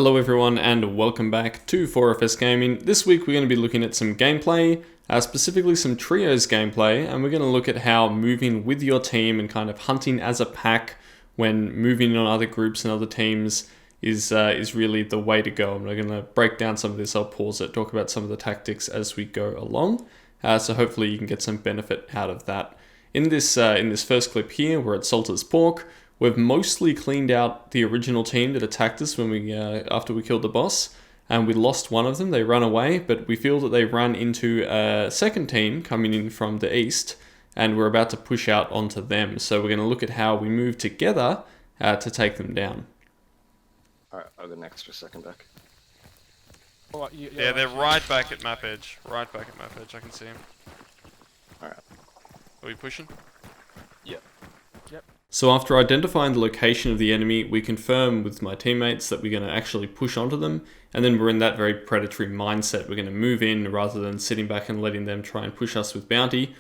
Hello everyone and welcome back to 4FS Gaming. This week we're going to be looking at some gameplay, specifically some trios gameplay, and we're going to look at how moving with your team and kind of hunting as a pack when moving on other groups and other teams is really the way to go. I'm going to break down some of this, I'll pause it, talk about some of the tactics as we go along, so hopefully you can get some benefit out of that. In this first clip here, we're at Salter's Pork. We've mostly cleaned out the original team that attacked us when after we killed the boss, and we lost one of them. They ran away, but we feel that they ran into a second team coming in from the east, and we're about to push out onto them. So we're going to look at how we move together to take them down. Alright, I'll go an extra second back. Yeah, they're right back at map edge. Right back at map edge, I can see them. Alright. Are we pushing? Yep. So after identifying the location of the enemy, we confirm with my teammates that we're going to actually push onto them, and then we're in that very predatory mindset. We're going to move in rather than sitting back and letting them try and push us with bounty.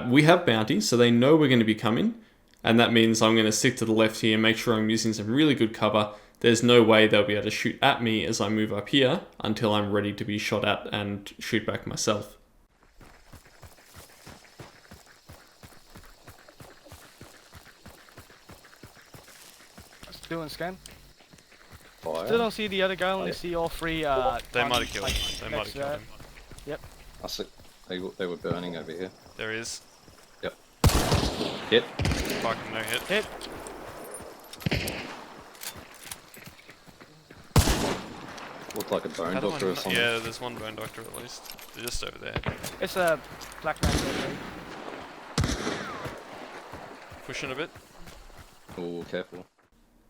We have bounty, so they know we're going to be coming, and that means I'm going to stick to the left here, make sure I'm using some really good cover. There's no way they'll be able to shoot at me as I move up here until I'm ready to be shot at and shoot back myself. Doing scan. Fire. Still don't see the other guy, only see all three. They might have killed him. They might have killed him. Yep. I see. They were burning over here. There is. Yep. Hit. Fucking no hit. Hit. Looked like a bone Another doctor one. or something. Yeah, there's one bone doctor at least. They're just over there. It's a black man. Pushing a bit. Oh, careful.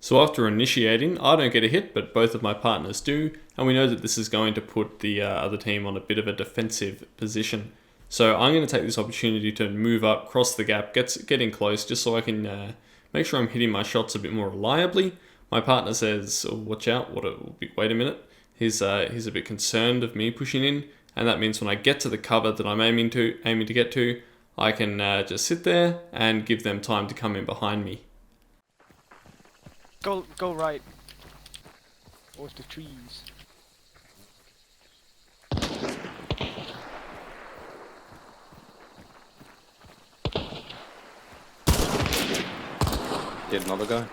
So after initiating, I don't get a hit, but both of my partners do, and we know that this is going to put the other team on a bit of a defensive position. So I'm going to take this opportunity to move up, cross the gap, get in close, just so I can make sure I'm hitting my shots a bit more reliably. My partner says, oh, watch out, wait a minute. He's a bit concerned of me pushing in, and that means when I get to the cover that I'm aiming to get to, I can just sit there and give them time to come in behind me. Go right. Towards the trees. Hit another guy.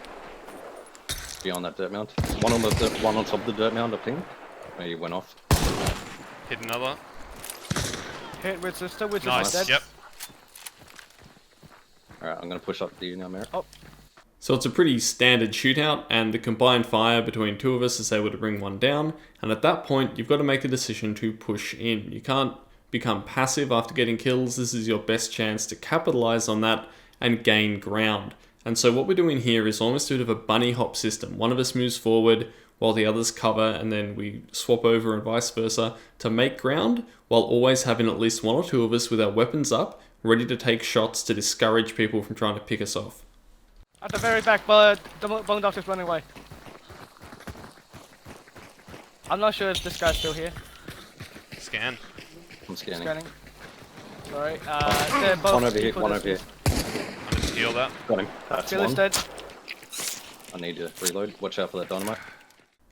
Beyond that dirt mound. One on top of the dirt mound, I think. Where he went off. Hit another. Hit with sister, which Nice. is dead. Yep. Alright, I'm gonna push up to you now, Merrick. Oh. So it's a pretty standard shootout, and the combined fire between two of us is able to bring one down, and at that point you've got to make the decision to push in. You can't become passive after getting kills. This is your best chance to capitalize on that and gain ground. And so what we're doing here is almost a bit of a bunny hop system. One of us moves forward while the others cover, and then we swap over and vice versa to make ground, while always having at least one or two of us with our weapons up, ready to take shots to discourage people from trying to pick us off. At the very back, but the bone doctor's running away. I'm not sure if this guy's still here. Scan. I'm scanning. Scanning. Sorry. They're both One over here, equal one over here. distance. I'm just heal that. Got him. That's Killer's one. dead. I need to reload. Watch out for that dynamite.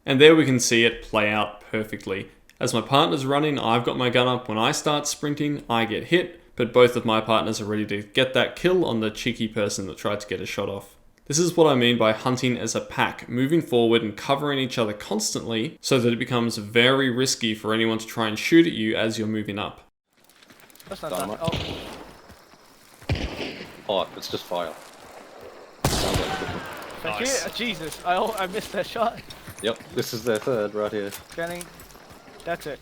And there we can see it play out perfectly. As my partner's running, I've got my gun up. When I start sprinting, I get hit, but both of my partners are ready to get that kill on the cheeky person that tried to get a shot off. This is what I mean by hunting as a pack, moving forward and covering each other constantly so that it becomes very risky for anyone to try and shoot at you as you're moving up. That's not Dynamite. that. Oh, Oh, it's just fire. Sounds like a different. thank Nice. you. Jesus, I missed that shot. Yep, this is their third right here. Scanning. That's it.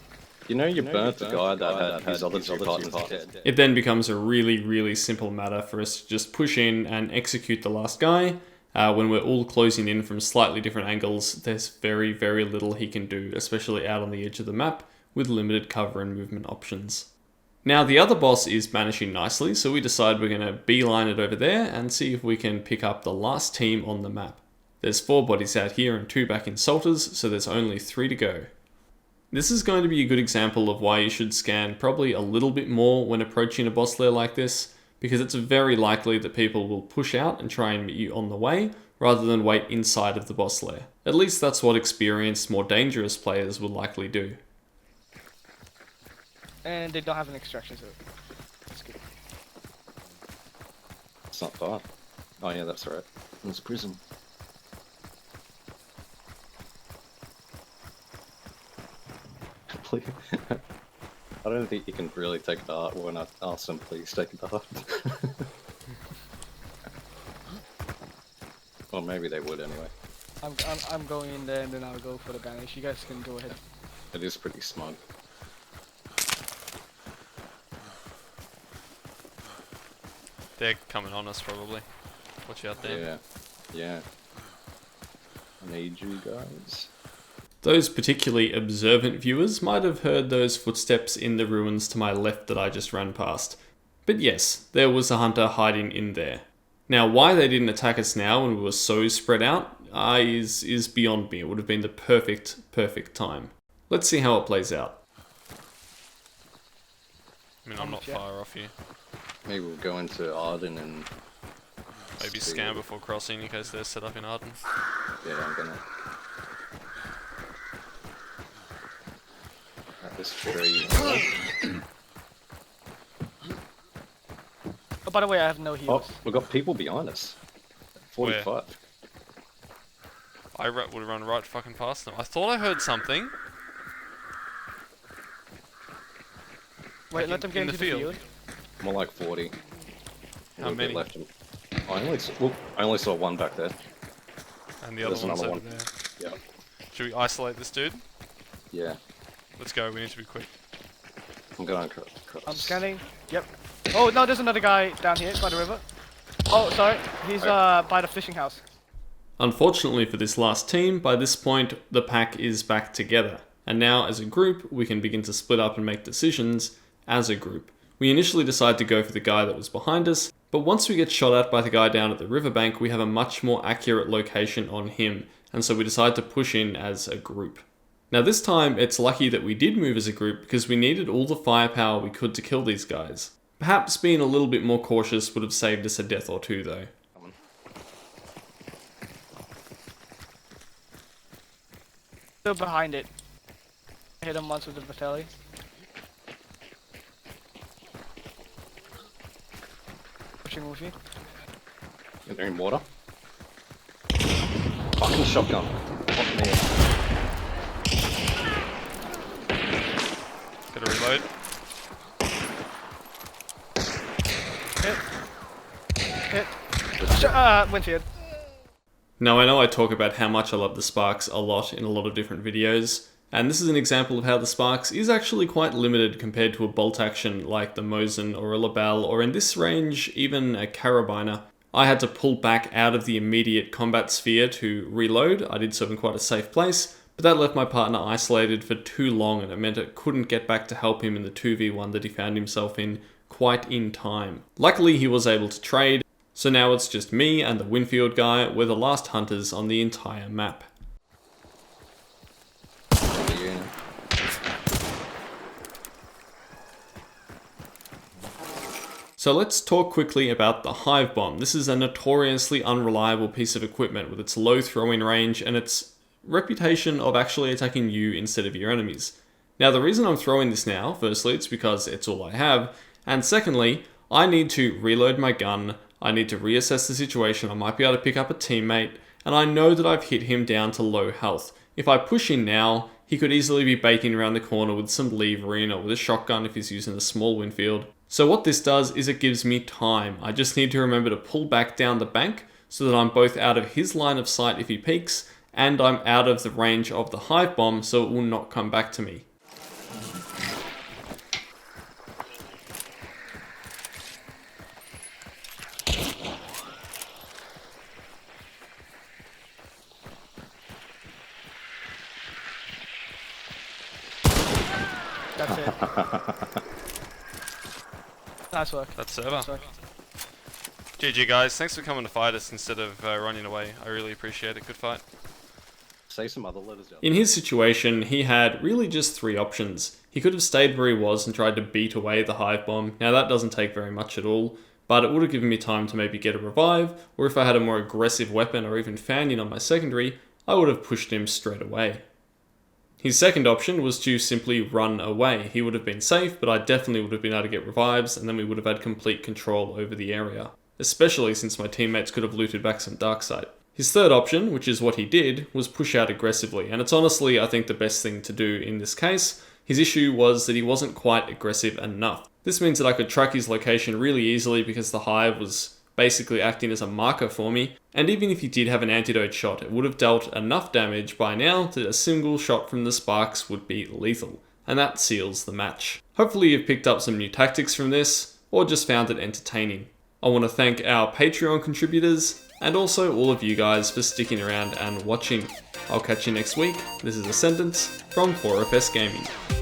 You know you burnt the guy that had his other two partners dead. It then becomes a really, really simple matter for us to just push in and execute the last guy. When we're all closing in from slightly different angles, there's very, very little he can do, especially out on the edge of the map with limited cover and movement options. Now the other boss is vanishing nicely, so we decide we're going to beeline it over there and see if we can pick up the last team on the map. There's 4 bodies out here and 2 back in Salters, so there's only 3 to go. This is going to be a good example of why you should scan probably a little bit more when approaching a boss lair like this, because it's very likely that people will push out and try and meet you on the way, rather than wait inside of the boss lair. At least that's what experienced, more dangerous players will likely do. And they don't have an extraction, so that's good. It's not far. Oh yeah, that's right. There's a prison. Please. I don't think you can really take a dart when I ask them, please take a dart. Well, maybe they would anyway. I'm going in there and then I'll go for the banish. You guys can go ahead. It is pretty smug. They're coming on us probably. Watch out there. Yeah. Yeah. I need you guys. Those particularly observant viewers might have heard those footsteps in the ruins to my left that I just ran past. But yes, there was a hunter hiding in there. Now, why they didn't attack us now when we were so spread out is beyond me. It would have been the perfect time. Let's see how it plays out. I mean, I'm not far off you. Maybe we'll go into Arden and... Maybe scan before crossing in case they're set up in Arden. Yeah, I'm gonna... At this tree... Oh, by the way, I have no heals. Oh, we've got people behind us. 45. Where? I would have run right fucking past them. I thought I heard something. Wait, let them get in into the field. More like 40. How many? Left. I only saw one back there. And the other There's one's another over one. there. Yeah. Should we isolate this dude? Yeah. Let's go, we need to be quick. I'm going across. I'm scanning. Yep. Oh no, there's another guy down here by the river. Oh, sorry. He's by the fishing house. Unfortunately for this last team, by this point the pack is back together. And now as a group, we can begin to split up and make decisions as a group. We initially decided to go for the guy that was behind us, but once we get shot at by the guy down at the riverbank, we have a much more accurate location on him, and so we decided to push in as a group. Now this time, it's lucky that we did move as a group because we needed all the firepower we could to kill these guys. Perhaps being a little bit more cautious would have saved us a death or two though. Still behind it. I hit him once with the battalion. Pushing with you. They're in water. Fucking shotgun. What man? Gotta reload. Hit. Winfield. Now I know I talk about how much I love the Sparks a lot in a lot of different videos, and this is an example of how the Sparks is actually quite limited compared to a bolt action like the Mosin or a Labelle, or in this range, even a Carabiner. I had to pull back out of the immediate combat sphere to reload. I did so in quite a safe place, but that left my partner isolated for too long and it meant I couldn't get back to help him in the 2v1 that he found himself in quite in time. Luckily he was able to trade, so now it's just me and the Winfield guy. We're the last hunters on the entire map. So let's talk quickly about the Hive Bomb. This is a notoriously unreliable piece of equipment with its low throwing range and its reputation of actually attacking you instead of your enemies. Now the reason I'm throwing this now, firstly, it's because it's all I have, and secondly, I need to reload my gun, I need to reassess the situation, I might be able to pick up a teammate, and I know that I've hit him down to low health. If I push in now, he could easily be baking around the corner with some levering or with a shotgun if he's using a small Winfield. So what this does is it gives me time. I just need to remember to pull back down the bank so that I'm both out of his line of sight if he peeks, and I'm out of the range of the Hive Bomb so it will not come back to me. That's it. Nice work. That's server. Nice work. GG guys, thanks for coming to fight us instead of running away. I really appreciate it. Good fight. Say some other letters down. In his situation, he had really just three options. He could have stayed where he was and tried to beat away the Hive Bomb. Now that doesn't take very much at all, but it would have given me time to maybe get a revive, or if I had a more aggressive weapon or even found on my secondary, I would have pushed him straight away. His second option was to simply run away. He would have been safe, but I definitely would have been able to get revives, and then we would have had complete control over the area, especially since my teammates could have looted back some darksight. His third option, which is what he did, was push out aggressively, and it's honestly, I think, the best thing to do in this case. His issue was that he wasn't quite aggressive enough. This means that I could track his location really easily because the hive was basically acting as a marker for me, and even if he did have an antidote shot, it would have dealt enough damage by now that a single shot from the sparks would be lethal, and that seals the match. Hopefully you've picked up some new tactics from this, or just found it entertaining. I want to thank our Patreon contributors, and also all of you guys for sticking around and watching. I'll catch you next week. This is Ascendance from 4FS Gaming.